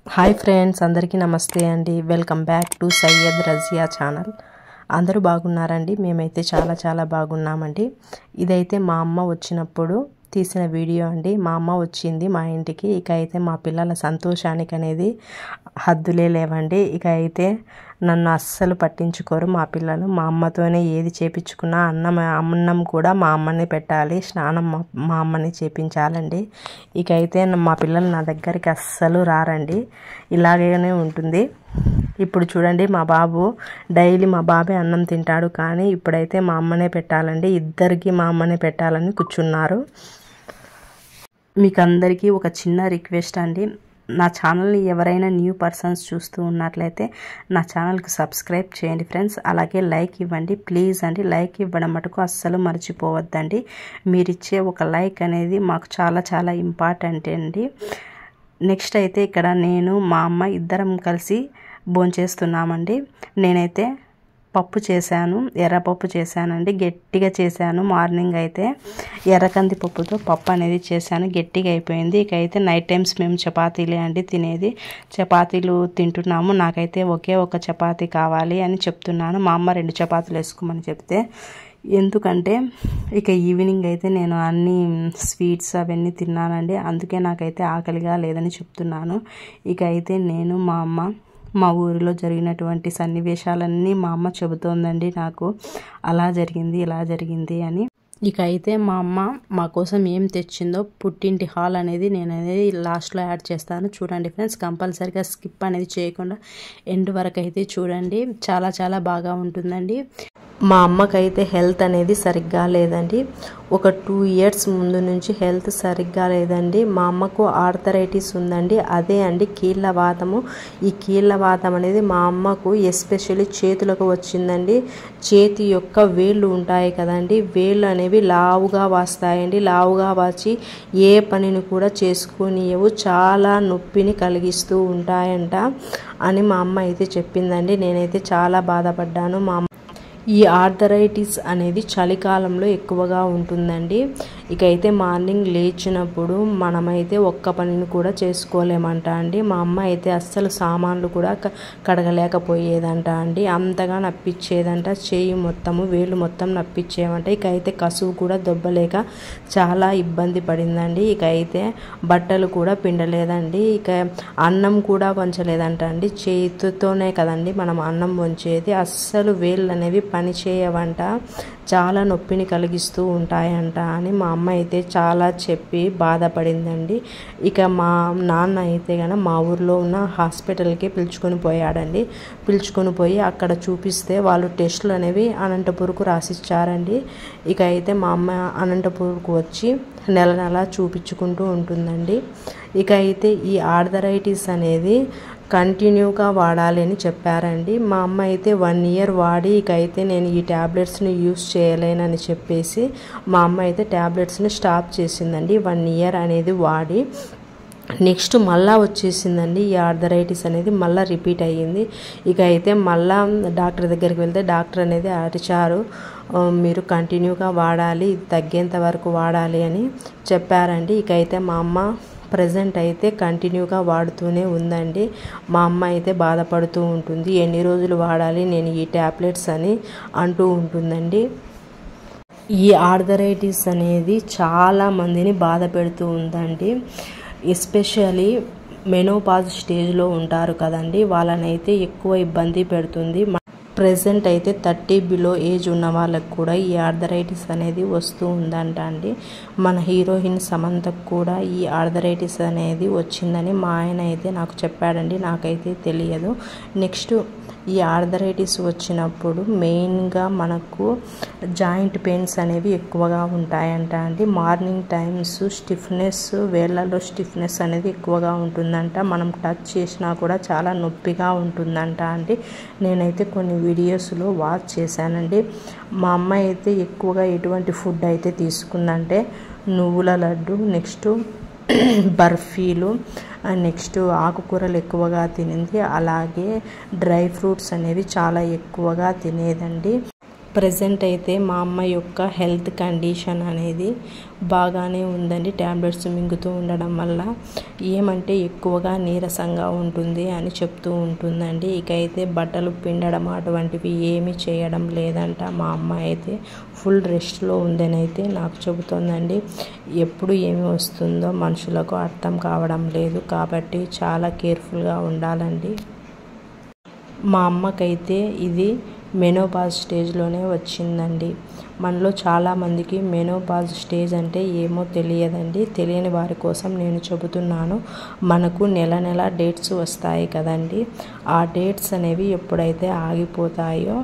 Hi friends, అందరికీ నమస్తే అండి. Welcome back to Syed Razia channel. అందరూ బాగున్నారండి? మేమైతే చాలా బాగున్నామండి. ఇదైతే మా అమ్మ వచ్చినప్పుడు తీసిన వీడియో అండి. మా అమ్మ వచ్చింది మా ఇంటికి. ఇక అయితే మా పిల్లల సంతోషానికి అనేది హద్దులే లేవండి. ఇక అయితే నన్ను అస్సలు పట్టించుకోరు మా పిల్లలు. మా అమ్మతోనే ఏది చేపించుకున్నా అన్నం కూడా మా అమ్మని పెట్టాలి, స్నానం మా అమ్మని చేపించాలండి. ఇక అయితే మా పిల్లలు నా దగ్గరికి అస్సలు రారండి. ఇలాగనే ఉంటుంది. ఇప్పుడు చూడండి, మా బాబు డైలీ మా బాబే అన్నం తింటాడు, కానీ ఇప్పుడైతే మా అమ్మనే పెట్టాలండి. ఇద్దరికి మా అమ్మనే పెట్టాలని కూర్చున్నారు. మీకు అందరికీ ఒక చిన్న రిక్వెస్ట్ అండి. నా ఛానల్ని ఎవరైనా న్యూ పర్సన్స్ చూస్తూ ఉన్నట్లయితే నా ఛానల్కి సబ్స్క్రైబ్ చేయండి ఫ్రెండ్స్. అలాగే లైక్ ఇవ్వండి ప్లీజ్ అండి. లైక్ ఇవ్వడం మటుకు అస్సలు మర్చిపోవద్దండి. మీరిచ్చే ఒక లైక్ అనేది మాకు చాలా ఇంపార్టెంట్ అండి. నెక్స్ట్ అయితే ఇక్కడ నేను మా అమ్మ ఇద్దరం కలిసి భోంచేస్తున్నామండి. నేనైతే పప్పు చేశాను, ఎర్రపప్పు చేశానండి. గట్టిగా చేశాను. మార్నింగ్ అయితే ఎర్రకంది పప్పుతో పప్పు అనేది చేశాను, గట్టిగా అయిపోయింది. ఇక అయితే నైట్ టైమ్స్ మేము చపాతీలే అండి తినేది. చపాతీలు తింటున్నాము. నాకైతే ఒకే ఒక చపాతీ కావాలి అని చెప్తున్నాను. మా అమ్మ 2 చపాతీలు వేసుకోమని చెప్తే, ఎందుకంటే ఇక ఈవినింగ్ అయితే నేను అన్ని స్వీట్స్ అవన్నీ తిన్నానండి. అందుకే నాకైతే ఆకలిగా లేదని చెప్తున్నాను. ఇక అయితే నేను మా అమ్మ మా ఊరిలో జరిగినటువంటి సన్నివేశాలన్నీ మా అమ్మ చెబుతోందండి నాకు. అలా జరిగింది, ఇలా జరిగింది అని. ఇక అయితే మా అమ్మ మా కోసం ఏం తెచ్చిందో పుట్టింటి హాల్ అనేది నేను అనేది లాస్ట్లో యాడ్ చేస్తాను. చూడండి ఫ్రెండ్స్, కంపల్సరీగా స్కిప్ అనేది చేయకుండా ఎండ్ వరకు అయితే చూడండి. చాలా బాగా ఉంటుందండి. మా అమ్మకైతే హెల్త్ అనేది సరిగ్గా లేదండి. ఒక 2 ఇయర్స్ ముందు నుంచి హెల్త్ సరిగ్గా లేదండి. మా అమ్మకు ఆర్థరైటిస్ ఉందండి. అదే అండి కీళ్ళవాతము. ఈ కీళ్ళవాతం అనేది మా అమ్మకు ఎస్పెషల్లీ చేతులకు వచ్చిందండి. చేతి యొక్క వేళ్ళు ఉంటాయి కదండి, వేళ్ళు అనేవి లావుగా వాస్తాయండి. లావుగా వాచి ఏ పనిని కూడా చేసుకునేవు, చాలా నొప్పిని కలిగిస్తూ ఉంటాయంట అని మా అమ్మ అయితే చెప్పిందండి. నేనైతే చాలా బాధపడ్డాను. ఈ ఆర్థరైటిస్ అనేది చలికాలంలో ఎక్కువగా ఉంటుందండి. ఇక అయితే మార్నింగ్ లేచినప్పుడు మనమైతే ఒక్క పనిని కూడా చేసుకోలేమంట అండి. మా అమ్మ అయితే అస్సలు సామాన్లు కూడా కడగలేకపోయేదంట అండి. అంతగా నప్పించేదంట. చేయి మొత్తము, వేళ్ళు మొత్తం నప్పించేవంట. ఇక అయితే కసువు కూడా దొబ్బలేక చాలా ఇబ్బంది పడిందండి. ఇక అయితే బట్టలు కూడా పిండలేదండి. ఇక అన్నం కూడా వంచలేదంట అండి. చేతితోనే కదండి మనం అన్నం వంచేది. అస్సలు వేళ్ళు అనేవి పని చేయవంట, చాలా నొప్పిని కలిగిస్తూ ఉంటాయంట అని మా అమ్మ అయితే చాలా చెప్పి బాధపడిందండి. ఇక మా నాన్న అయితే కనుక మా ఊర్లో ఉన్న హాస్పిటల్కి పిలుచుకొని పోయాడండి. పిలుచుకొని పోయి అక్కడ చూపిస్తే వాళ్ళు టెస్టులు అనేవి అనంతపూర్కు రాసిచ్చారండి. ఇక అయితే మా అమ్మ అనంతపూర్కు వచ్చి నెల చూపించుకుంటూ ఉంటుందండి. ఇక అయితే ఈ ఆర్థరైటిస్ అనేది కంటిన్యూగా వాడాలి అని చెప్పారండి. మా అమ్మ అయితే 1 ఇయర్ వాడి ఇక అయితే నేను ఈ ట్యాబ్లెట్స్ని యూస్ చేయలేనని చెప్పేసి మా అమ్మ అయితే ట్యాబ్లెట్స్ని స్టాప్ చేసిందండి. 1 ఇయర్ అనేది వాడి నెక్స్ట్ మళ్ళా వచ్చేసిందండి. ఈ ఆర్థరైటిస్ అనేది మళ్ళీ రిపీట్ అయ్యింది. ఇక అయితే మళ్ళా డాక్టర్ దగ్గరికి వెళ్తే డాక్టర్ అనేది అరిచారు, మీరు కంటిన్యూగా వాడాలి, తగ్గేంత వరకు వాడాలి అని చెప్పారండి. ఇక అయితే మా అమ్మ ప్రజెంట్ అయితే కంటిన్యూగా వాడుతూనే ఉందండి. మా అమ్మ అయితే బాధపడుతూ ఉంటుంది, ఎన్ని రోజులు వాడాలి నేను ఈ ట్యాబ్లెట్స్ అని అంటూ ఉంటుందండి. ఈ ఆర్థరైటిస్ అనేది చాలా మందిని బాధ పెడుతూ ఉందండి. ఎస్పెషల్లీ మెనోపాజ్ స్టేజ్లో ఉంటారు కదండి, వాళ్ళనైతే ఎక్కువ ఇబ్బంది పెడుతుంది. ప్రెజెంట్ అయితే 30 బిలో ఏజ్ ఉన్న వాళ్ళకు కూడా ఈ ఆర్థరైటిస్ అనేది వస్తూ ఉందంట అండి. మన హీరోయిన్ సమంతకు కూడా ఈ ఆర్థరైటిస్ అనేది వచ్చిందని మా ఆయన అయితే నాకు చెప్పాడండి. నాకైతే తెలియదు. నెక్స్ట్ ఈ ఆర్థరైటిస్ వచ్చినప్పుడు మెయిన్గా మనకు జాయింట్ పెయిన్స్ అనేవి ఎక్కువగా ఉంటాయంట అండి. మార్నింగ్ టైమ్స్ స్టిఫ్నెస్, వేళ్ళలో స్టిఫ్నెస్ అనేది ఎక్కువగా ఉంటుందంట. మనం టచ్ చేసినా కూడా చాలా నొప్పిగా ఉంటుందంట అండి. నేనైతే కొన్ని వీడియోస్లో వాచ్ చేశానండి. మా అమ్మ అయితే ఎక్కువగా ఎటువంటి ఫుడ్ అయితే తీసుకుందంటే నువ్వుల లడ్డు, నెక్స్ట్ బర్ఫీలు, నెక్స్ట్ ఆకుకూరలు ఎక్కువగా తినింది. అలాగే డ్రై ఫ్రూట్స్ అనేవి చాలా ఎక్కువగా తినేదండి. ప్రెజెంట్ అయితే మా అమ్మ యొక్క హెల్త్ కండిషన్ అనేది బాగానే ఉందండి. ట్యాబ్లెట్స్ మింగుతూ ఉండడం వల్ల ఏమంటే ఎక్కువగా నీరసంగా ఉంటుంది అని చెప్తూ ఉంటుందండి. ఇక అయితే బట్టలు పిండడం అటువంటివి ఏమీ చేయడం లేదంట. మా అమ్మ అయితే ఫుల్ రెస్ట్లో ఉందని అయితే నాకు చెబుతోందండి. ఎప్పుడు ఏమి వస్తుందో మనుషులకు అర్థం కావడం లేదు, కాబట్టి చాలా కేర్ఫుల్గా ఉండాలండి. మా అమ్మకైతే ఇది మెనోపాజ్ స్టేజ్లోనే వచ్చిందండి. మనలో చాలామందికి మెనోపాజ్ స్టేజ్ అంటే ఏమో తెలియదండి. తెలియని వారి కోసం నేను చెబుతున్నాను. మనకు నెల నెల డేట్స్ వస్తాయి కదండి. ఆ డేట్స్ అనేవి ఎప్పుడైతే ఆగిపోతాయో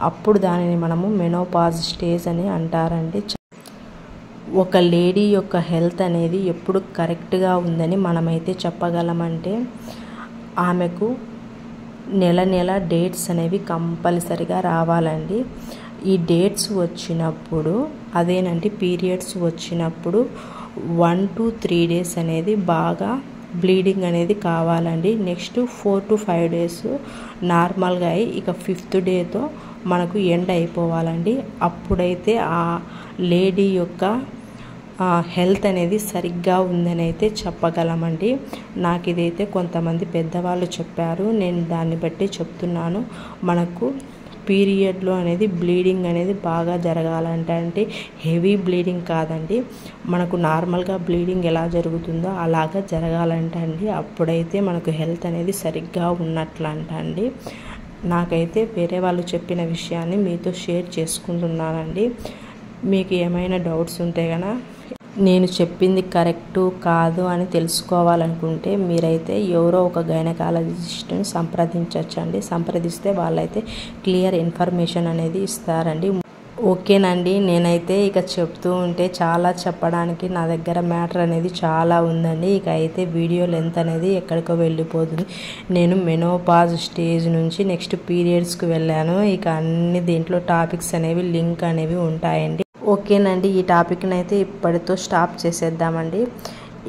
అప్పుడు దానిని మనము మెనోపాజ్ స్టేజ్ అని అంటారండి. ఒక లేడీ యొక్క హెల్త్ అనేది ఎప్పుడు కరెక్ట్గా ఉందని మనమైతే చెప్పగలమంటే ఆమెకు నెల నెల డేట్స్ అనేవి కంపల్సరిగా రావాలండి. ఈ డేట్స్ వచ్చినప్పుడు అదేనండి పీరియడ్స్ వచ్చినప్పుడు 1 to 3 days అనేది బాగా బ్లీడింగ్ అనేది కావాలండి. నెక్స్ట్ 4 to 5 days నార్మల్గా అయ్యి ఇక 5th డేతో మనకు ఎండ్ అయిపోవాలండి. అప్పుడైతే ఆ లేడీ యొక్క హెల్త్ అనేది సరిగ్గా ఉందని అయితే చెప్పగలమండి. నాకు ఇదైతే కొంతమంది పెద్దవాళ్ళు చెప్పారు, నేను దాన్ని బట్టి చెప్తున్నాను. మనకు పీరియడ్లో అనేది బ్లీడింగ్ అనేది బాగా జరగాలంటే హెవీ బ్లీడింగ్ కాదండి, మనకు నార్మల్గా బ్లీడింగ్ ఎలా జరుగుతుందో అలాగా జరగాలంటండి. అప్పుడైతే మనకు హెల్త్ అనేది సరిగ్గా ఉన్నట్లంటండి. నాకైతే వేరే వాళ్ళు చెప్పిన విషయాన్ని మీతో షేర్ చేసుకుంటున్నానండి. మీకు ఏమైనా డౌట్స్ ఉంటే కనుక నేను చెప్పింది కరెక్టు కాదు అని తెలుసుకోవాలనుకుంటే మీరైతే ఎవరో ఒక గైనకాలజిస్ట్ని సంప్రదించవచ్చండి. సంప్రదిస్తే వాళ్ళైతే క్లియర్ ఇన్ఫర్మేషన్ అనేది ఇస్తారండి. ఓకేనండి, నేనైతే ఇక చెప్తూ ఉంటే చాలా చెప్పడానికి నా దగ్గర మ్యాటర్ అనేది చాలా ఉందండి. ఇక అయితే వీడియో లెంత్ అనేది ఎక్కడికో వెళ్ళిపోతుంది. నేను మెనోపాజ్ స్టేజ్ నుంచి నెక్స్ట్ పీరియడ్స్కి వెళ్ళాను. ఇక అన్ని దీంట్లో టాపిక్స్ అనేవి లింక్ అనేవి ఉంటాయండి. ఓకేనండి, ఈ టాపిక్ని అయితే ఇప్పటితో స్టాప్ చేసేద్దామండి.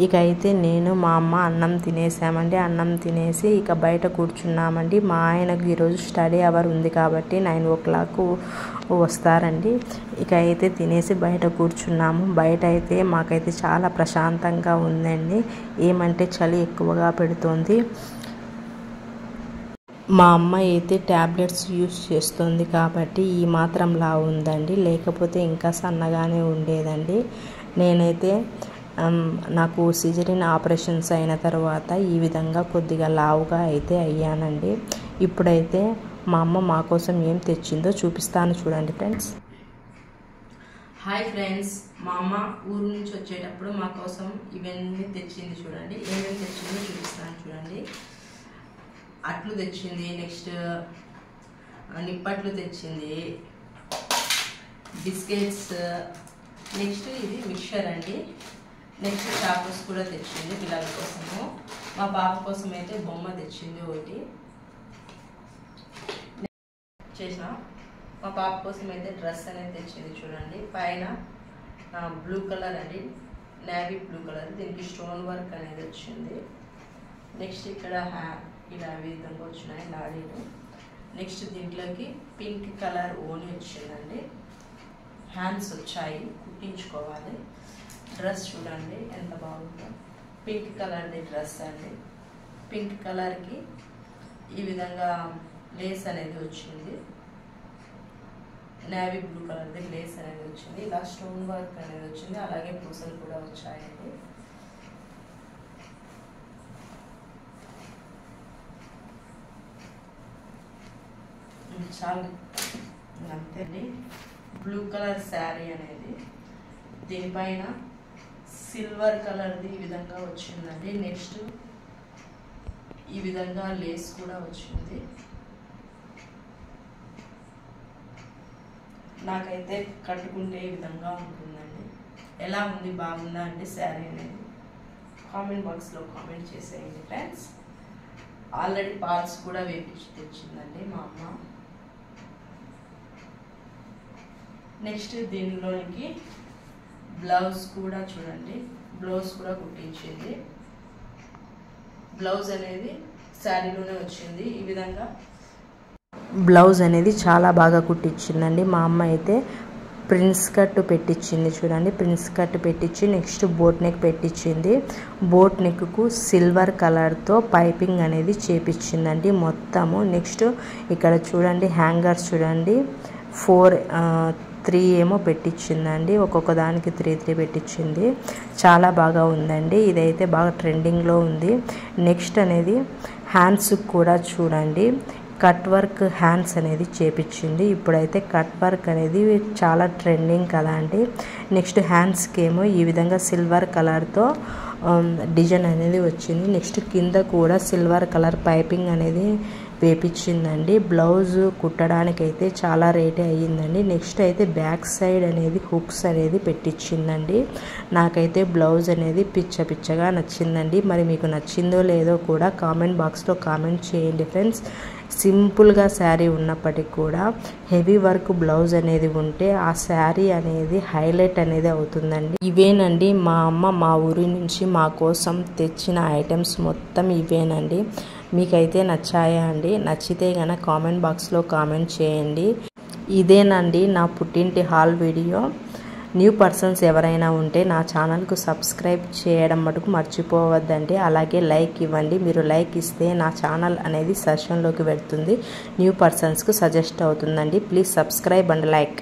ఇక అయితే నేను మా అమ్మ అన్నం తినేసామండి. అన్నం తినేసి ఇక బయట కూర్చున్నామండి. మా ఆయనకు ఈరోజు స్టడీ అవర్ ఉంది కాబట్టి 9 o'clock వస్తారండి. ఇక అయితే తినేసి బయట కూర్చున్నాము. బయట అయితే మాకైతే చాలా ప్రశాంతంగా ఉందండి. ఏమంటే చలి ఎక్కువగా పెడుతోంది. మా అమ్మ అయితే ట్యాబ్లెట్స్ యూస్ చేస్తుంది కాబట్టి ఈ మాత్రంలా ఉందండి, లేకపోతే ఇంకా సన్నగానే ఉండేదండి. నేనైతే నాకు సిజరీన్ ఆపరేషన్స్ అయిన తర్వాత ఈ విధంగా కొద్దిగా లావుగా అయితే అయ్యానండి. ఇప్పుడైతే మా అమ్మ మా కోసం ఏం తెచ్చిందో చూపిస్తాను చూడండి ఫ్రెండ్స్. హాయ్ ఫ్రెండ్స్, మా అమ్మ ఊరు నుంచి వచ్చేటప్పుడు మా కోసం ఇవన్నీ తెచ్చింది చూడండి. ఏమేమి తెచ్చిందో చూపిస్తాను చూడండి. అట్లు తెచ్చింది, నెక్స్ట్ నిప్పట్లు తెచ్చింది, బిస్కెట్స్, నెక్స్ట్ ఇది మిక్చర్ అండి, నెక్స్ట్ చాకోస్ కూడా తెచ్చింది పిల్లల కోసము. మా పాప కోసం అయితే బొమ్మ తెచ్చింది ఒకటి చేసిన. మా పాప కోసం అయితే డ్రెస్ అనేది తెచ్చింది చూడండి. పైన బ్లూ కలర్ అండి, నేవీ బ్లూ కలర్, దీనికి స్టోన్ వర్క్ అనేది వచ్చింది. నెక్స్ట్ ఇక్కడ ఇలా విధంగా వచ్చినాయి లాడీలు. నెక్స్ట్ దీంట్లోకి పింక్ కలర్ ఓని వచ్చిందండి. హ్యాండ్స్ వచ్చాయి, కుట్టించుకోవాలి. డ్రెస్ చూడండి ఎంత బాగుందో, పింక్ కలర్ది డ్రెస్ అండి. పింక్ కలర్కి ఈ విధంగా లేస్ అనేది వచ్చింది. నేవీ బ్లూ కలర్ది లేస్ అనేది వచ్చింది. ఇలా స్టోన్ వర్క్ అనేది వచ్చింది, అలాగే పూసలు కూడా వచ్చాయండి. చాలా అంతే అండి. బ్లూ కలర్ శారీ అనేది, దీనిపైన సిల్వర్ కలర్ది ఈ విధంగా వచ్చిందండి. నెక్స్ట్ ఈ విధంగా లేస్ కూడా వచ్చింది. నాకైతే కట్టుకుంటే ఈ విధంగా ఉంటుందండి. ఎలా ఉంది, బాగుందా అంటే శారీ అనేది కామెంట్ బాక్స్లో కామెంట్ చేసేయండి ఫ్రెండ్స్. ఆల్రెడీ పార్ట్స్ కూడా వేపించి తెచ్చిందండి మా అమ్మ. నెక్స్ట్ దీనిలోనికి బ్లౌజ్ కూడా చూడండి, బ్లౌజ్ కూడా కుట్టించింది. బ్లౌజ్ అనేది శారీలోనే వచ్చింది. ఈ విధంగా బ్లౌజ్ అనేది చాలా బాగా కుట్టించిందండి. మా అమ్మ అయితే ప్రిన్స్ కట్ పెట్టించింది చూడండి. ప్రిన్స్ కట్ పెట్టించి నెక్స్ట్ బోట్ నెక్ పెట్టించింది. బోట్ నెక్కు సిల్వర్ కలర్తో పైపింగ్ అనేది చేపించిందండి మొత్తము. నెక్స్ట్ ఇక్కడ చూడండి హ్యాంగర్స్ చూడండి 3 ఏమో పెట్టించిందండి. ఒక్కొక్క దానికి 3 పెట్టించింది. చాలా బాగా ఉందండి. ఇదైతే బాగా ట్రెండింగ్లో ఉంది. నెక్స్ట్ అనేది హ్యాండ్స్ కూడా చూడండి కట్ వర్క్ హ్యాండ్స్ అనేది చేపించింది. ఇప్పుడైతే కట్ వర్క్ అనేది చాలా ట్రెండింగ్ కదా అండి. నెక్స్ట్ హ్యాండ్స్కి ఏమో ఈ విధంగా సిల్వర్ కలర్తో డిజైన్ అనేది వచ్చింది. నెక్స్ట్ కింద కూడా సిల్వర్ కలర్ పైపింగ్ అనేది వేపించిందండి. బ్లౌజ్ కుట్టడానికి అయితే చాలా రేటే అయ్యిందండి. నెక్స్ట్ అయితే బ్యాక్ సైడ్ అనేది హుక్స్ అనేది పెట్టించిందండి. నాకైతే బ్లౌజ్ అనేది పిచ్చగా నచ్చిందండి. మరి మీకు నచ్చిందో లేదో కూడా కామెంట్ బాక్స్లో కామెంట్ చేయండి ఫ్రెండ్స్. సింపుల్గా శారీ ఉన్నప్పటికీ కూడా హెవీ వర్క్ బ్లౌజ్ అనేది ఉంటే ఆ శారీ అనేది హైలైట్ అనేది అవుతుందండి. ఇవేనండి మా అమ్మ మా ఊరి నుంచి మా కోసం తెచ్చిన ఐటమ్స్ మొత్తం ఇవేనండి. మీకైతే నచ్చాయా అండి? నచ్చితే కనుక కామెంట్ బాక్స్లో కామెంట్ చేయండి. ఇదేనండి నా పుట్టింటి హాల్ వీడియో. న్యూ పర్సన్స్ ఎవరైనా ఉంటే నా ఛానల్కు సబ్స్క్రైబ్ చేయడం మటుకు మర్చిపోవద్దండి. అలాగే లైక్ ఇవ్వండి. మీరు లైక్ ఇస్తే నా ఛానల్ అనేది సజెషన్లోకి వెళ్తుంది, న్యూ పర్సన్స్కు సజెస్ట్ అవుతుందండి. Please subscribe and like.